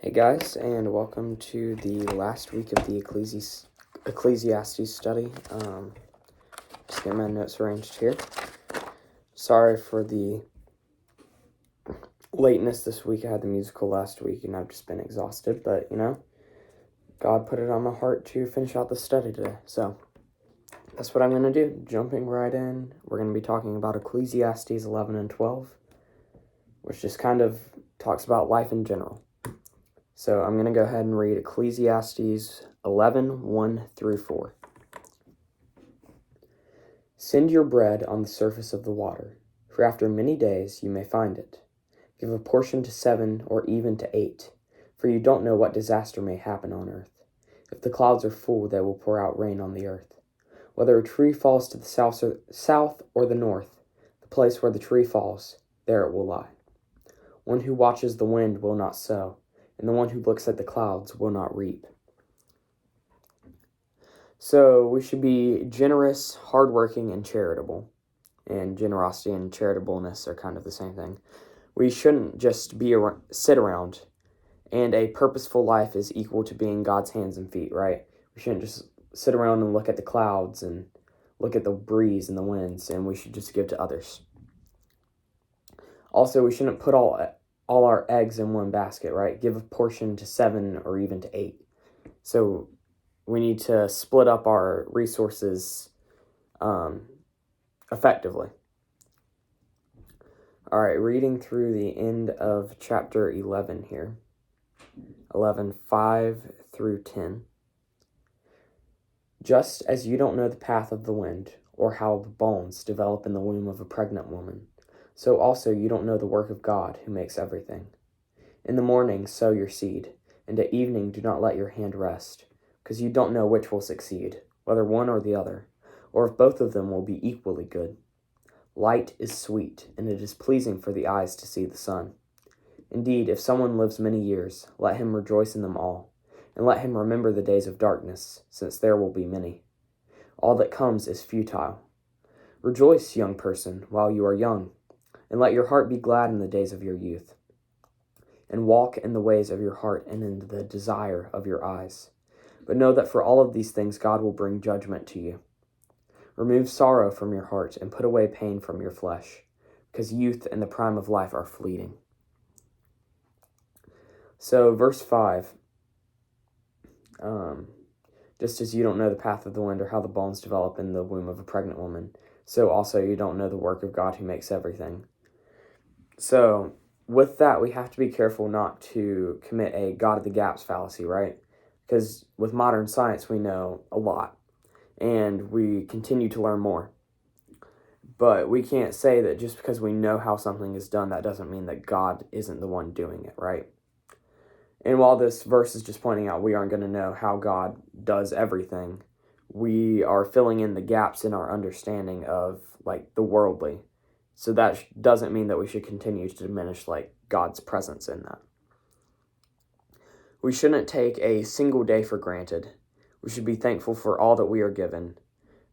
Hey guys, and welcome to the last week of the Ecclesiastes study. Just getting my notes arranged here. Sorry for the lateness this week. I had the musical last week and I've just been exhausted, but God put it on my heart to finish out the study today. So that's what I'm going to do. Jumping right in, we're going to be talking about Ecclesiastes 11 and 12, which just kind of talks about life in general. So I'm going to go ahead and read Ecclesiastes 11, 1 through 4. Send your bread on the surface of the water, for after many days you may find it. Give a portion to 7 or even to 8, for you don't know what disaster may happen on earth. If the clouds are full, they will pour out rain on the earth. Whether a tree falls to the south or the north, the place where the tree falls, there it will lie. One who watches the wind will not sow, and the one who looks at the clouds will not reap. So we should be generous, hardworking, and charitable. And generosity and charitableness are kind of the same thing. We shouldn't just sit around. And a purposeful life is equal to being God's hands and feet, right? We shouldn't just sit around and look at the clouds and look at the breeze and the winds, and we should just give to others. Also, we shouldn't put all our eggs in one basket, right? Give a portion to 7 or even to 8. So we need to split up our resources effectively. All right, reading through the end of chapter 11 here. 11, 5 through 10. Just as you don't know the path of the wind, or how the bones develop in the womb of a pregnant woman, so also you don't know the work of God who makes everything. In the morning sow your seed, and at evening do not let your hand rest, because you don't know which will succeed, whether one or the other, or if both of them will be equally good. Light is sweet, and it is pleasing for the eyes to see the sun. Indeed, if someone lives many years, let him rejoice in them all, and let him remember the days of darkness, since there will be many. All that comes is futile. Rejoice, young person, while you are young, and let your heart be glad in the days of your youth. And walk in the ways of your heart and in the desire of your eyes. But know that for all of these things God will bring judgment to you. Remove sorrow from your heart and put away pain from your flesh, because youth and the prime of life are fleeting. So verse 5, just as you don't know the path of the wind or how the bones develop in the womb of a pregnant woman, so also you don't know the work of God who makes everything. So with that, we have to be careful not to commit a God of the gaps fallacy, right? Because with modern science, we know a lot, and we continue to learn more. But we can't say that just because we know how something is done, that doesn't mean that God isn't the one doing it, right? And while this verse is just pointing out we aren't going to know how God does everything, we are filling in the gaps in our understanding of, the worldly. So that doesn't mean that we should continue to diminish, God's presence in that. We shouldn't take a single day for granted. We should be thankful for all that we are given,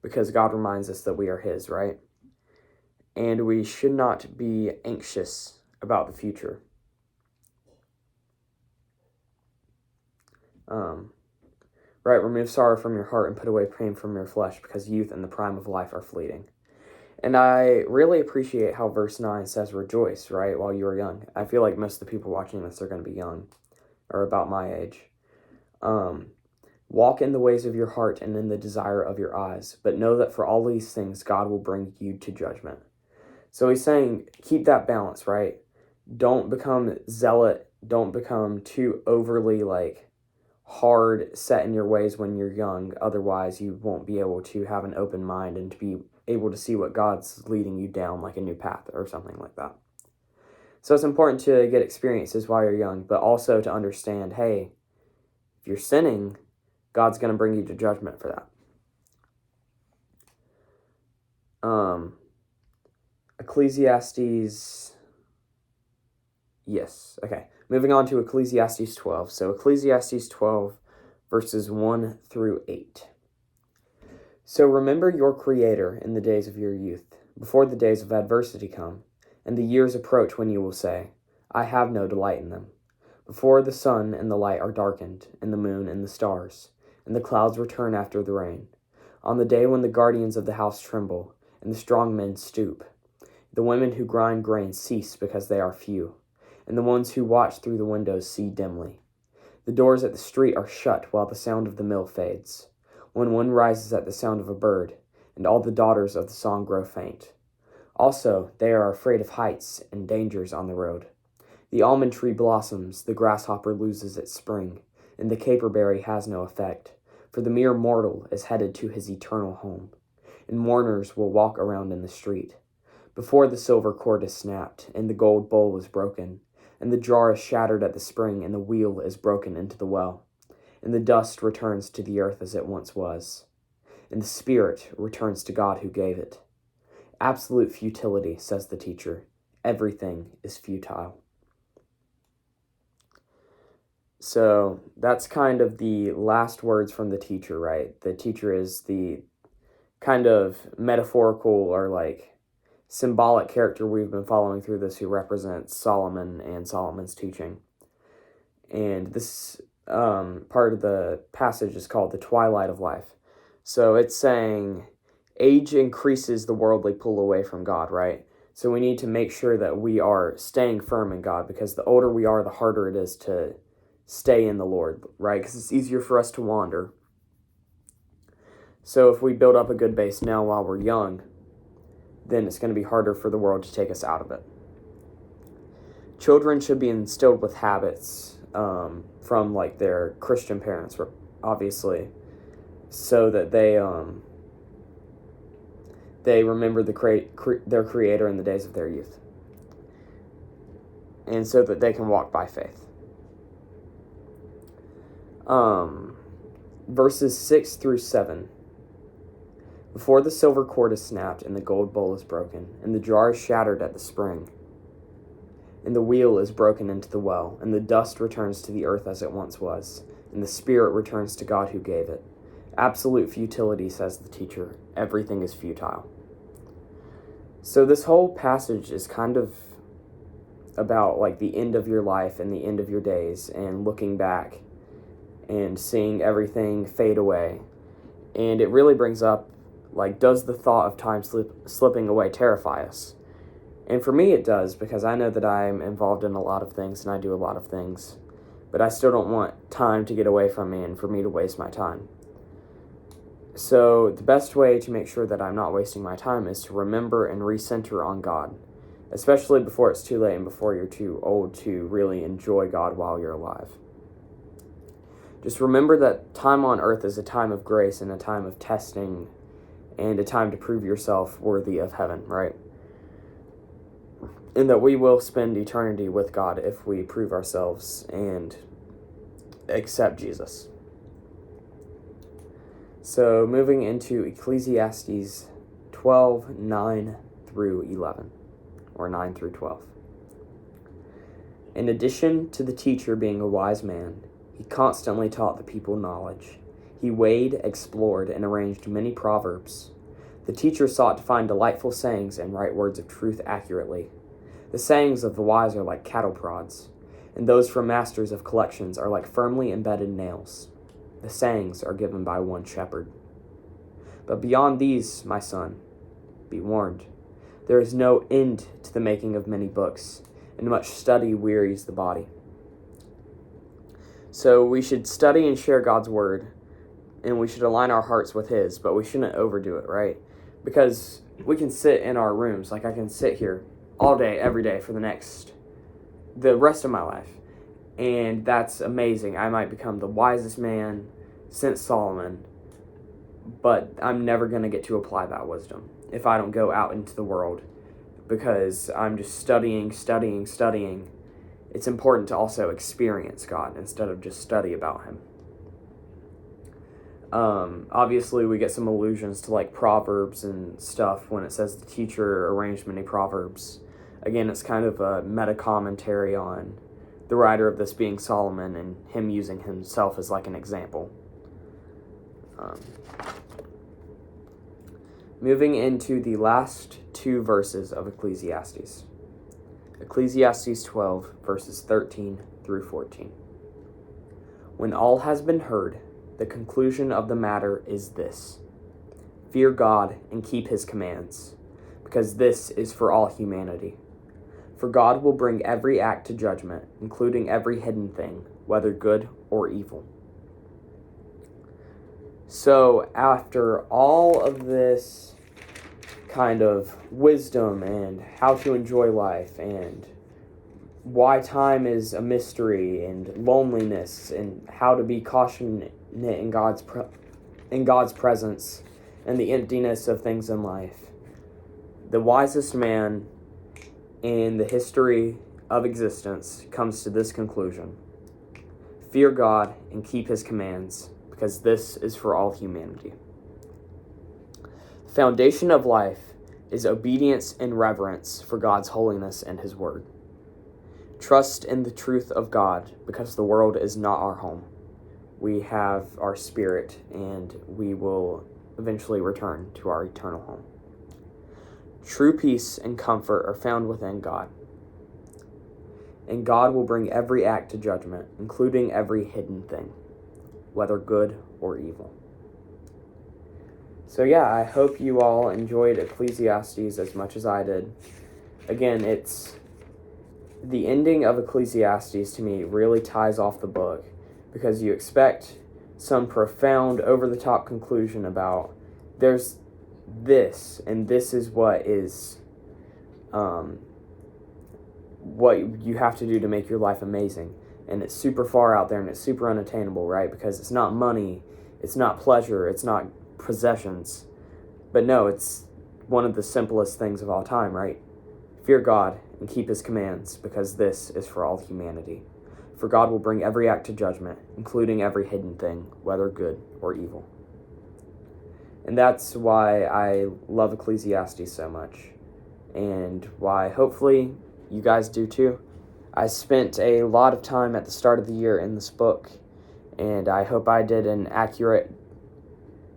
because God reminds us that we are His, right? And we should not be anxious about the future. Right, remove sorrow from your heart and put away pain from your flesh, because youth and the prime of life are fleeting. And I really appreciate how verse 9 says rejoice, right, while you are young. I feel like most of the people watching this are going to be young, or about my age. Walk in the ways of your heart and in the desire of your eyes, but know that for all these things God will bring you to judgment. So he's saying keep that balance, right? Don't become zealot. Don't become too overly, hard set in your ways when you're young. Otherwise, you won't be able to have an open mind and to be able to see what God's leading you down, like a new path or something like that. So it's important to get experiences while you're young, but also to understand, hey, if you're sinning, God's going to bring you to judgment for that. Ecclesiastes, yes, okay. Moving on to Ecclesiastes 12. So Ecclesiastes 12, verses 1 through 8. So remember your Creator in the days of your youth, before the days of adversity come, and the years approach when you will say, I have no delight in them. before the sun and the light are darkened, and the moon and the stars, and the clouds return after the rain, on the day when the guardians of the house tremble, and the strong men stoop. The women who grind grain cease because they are few, and the ones who watch through the windows see dimly. The doors at the street are shut while the sound of the mill fades, when one rises at the sound of a bird, and all the daughters of the song grow faint. Also, they are afraid of heights and dangers on the road. The almond tree blossoms, the grasshopper loses its spring, and the caperberry has no effect, for the mere mortal is headed to his eternal home, and mourners will walk around in the street. Before the silver cord is snapped, and the gold bowl is broken, and the jar is shattered at the spring, and the wheel is broken into the well, and the dust returns to the earth as it once was, and the spirit returns to God who gave it. Absolute futility, says the teacher. Everything is futile. So that's kind of the last words from the teacher, right? The teacher is the kind of metaphorical or like symbolic character we've been following through this, who represents Solomon and Solomon's teaching. And this part of the passage is called the twilight of life. So it's saying age increases the worldly pull away from God, right? So we need to make sure that we are staying firm in God, because the older we are, the harder it is to stay in the Lord, right? Because it's easier for us to wander. So if we build up a good base now while we're young, then it's going to be harder for the world to take us out of it. Children should be instilled with habits from like their Christian parents, obviously, so that they remember their Creator in the days of their youth, and so that they can walk by faith. Verses 6 through 7. Before the silver cord is snapped, and the gold bowl is broken, and the jar is shattered at the spring, and the wheel is broken into the well, and the dust returns to the earth as it once was, and the spirit returns to God who gave it. Absolute futility, says the teacher. Everything is futile. So this whole passage is kind of about like the end of your life and the end of your days, and looking back and seeing everything fade away. And it really brings up, like, does the thought of time slipping away terrify us? And for me it does, because I know that I'm involved in a lot of things and I do a lot of things, but I still don't want time to get away from me and for me to waste my time. So the best way to make sure that I'm not wasting my time is to remember and recenter on God, especially before it's too late and before you're too old to really enjoy God while you're alive. Just remember that time on earth is a time of grace and a time of testing and a time to prove yourself worthy of heaven, right? And that we will spend eternity with God if we prove ourselves and accept Jesus. So moving into Ecclesiastes 12, 9 through 11, or 9 through 12. In addition to the teacher being a wise man, he constantly taught the people knowledge. He weighed, explored, and arranged many proverbs. The teacher sought to find delightful sayings and write words of truth accurately. The sayings of the wise are like cattle prods, and those from masters of collections are like firmly embedded nails. The sayings are given by one shepherd. But beyond these, my son, be warned. There is no end to the making of many books, and much study wearies the body. So we should study and share God's word, and we should align our hearts with his, but we shouldn't overdo it, right? Because we can sit in our rooms, like I can sit here all day, every day for the rest of my life. And that's amazing. I might become the wisest man since Solomon, but I'm never going to get to apply that wisdom if I don't go out into the world, because I'm just studying. It's important to also experience God instead of just study about him. Obviously, we get some allusions to like Proverbs and stuff when it says the teacher arranged many proverbs. Again, it's kind of a meta commentary on the writer of this being Solomon and him using himself as like an example. Moving into the last two verses of Ecclesiastes. Ecclesiastes 12, verses 13 through 14. When all has been heard, the conclusion of the matter is this: fear God and keep his commands, because this is for all humanity. For God will bring every act to judgment, including every hidden thing, whether good or evil. So after all of this kind of wisdom and how to enjoy life and why time is a mystery and loneliness and how to be cautionate in God's presence and the emptiness of things in life, the wisest man in the history of existence comes to this conclusion: fear God and keep his commands, because this is for all humanity. The foundation of life is obedience and reverence for God's holiness and his word. Trust in the truth of God, because the world is not our home. We have our spirit, and we will eventually return to our eternal home. True peace and comfort are found within God, and God will bring every act to judgment, including every hidden thing, whether good or evil. So yeah, I hope you all enjoyed Ecclesiastes as much as I did. Again, it's the ending of Ecclesiastes to me really ties off the book, because you expect some profound, over-the-top conclusion about there's this, and this is what you have to do to make your life amazing. And it's super far out there, and it's super unattainable, right? Because it's not money, it's not pleasure, it's not possessions. But no, it's one of the simplest things of all time, right? Fear God and keep his commands, because this is for all humanity. For God will bring every act to judgment, including every hidden thing, whether good or evil. And that's why I love Ecclesiastes so much, and why hopefully you guys do too. I spent a lot of time at the start of the year in this book, and I hope I did an accurate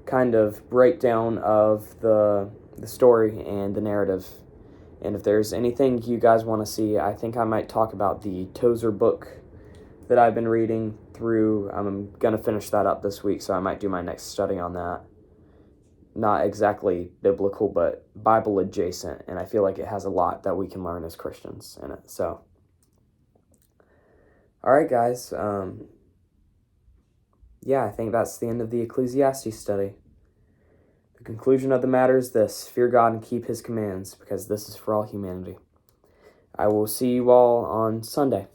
kind of breakdown of the story and the narrative. And if there's anything you guys want to see, I think I might talk about the Tozer book that I've been reading through. I'm going to finish that up this week, so I might do my next study on that. Not exactly biblical, but Bible adjacent, and I feel like it has a lot that we can learn as Christians in it. So, all right, guys. Yeah, I think that's the end of the Ecclesiastes study. The conclusion of the matter is this: fear God and keep his commands, because this is for all humanity. I will see you all on Sunday.